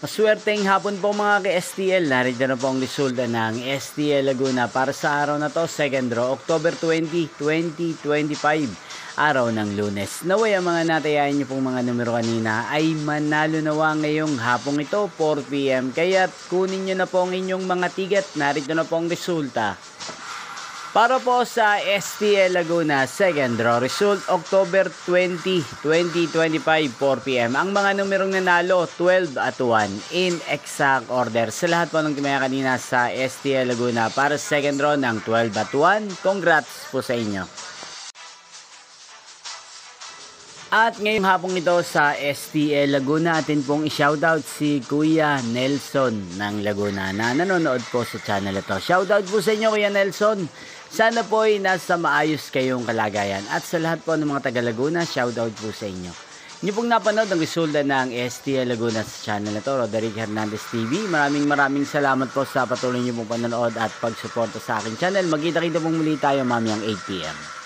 Maswerteng hapon po mga ka-STL. Narito na po ang resulta ng STL Laguna para sa araw na to, 2nd draw, October 20, 2025, araw ng Lunes. Naway ang mga natayain niyo pong mga numero kanina ay manalo nawa ngayong hapong ito, 4 PM. Kaya kunin niyo na po ang inyong mga ticket. Narito na po ang resulta. Para po sa STL Laguna, 2nd draw result, October 20, 2025, 4 PM. Ang mga numerong nanalo, 12 at 1 in exact order. Sa lahat po ng tumaya kanina sa STL Laguna para sa 2nd draw ng 12 at 1, congrats po sa inyo. At ngayong hapong ito sa STL Laguna, atin pong i-shoutout si Kuya Nelson ng Laguna na nanonood po sa channel ito. Shoutout po sa inyo Kuya Nelson. Sana po ay nasa maayos kayong kalagayan. At sa lahat po ng mga taga Laguna, shoutout po sa inyo. Inyo pong napanood ang resulta ng STL Laguna sa channel ito, Roderick Hernandez TV. Maraming salamat po sa patuloy niyo pong panonood at pagsuporta sa aking channel. Magkita-kita pong muli tayo mamayang 8 PM.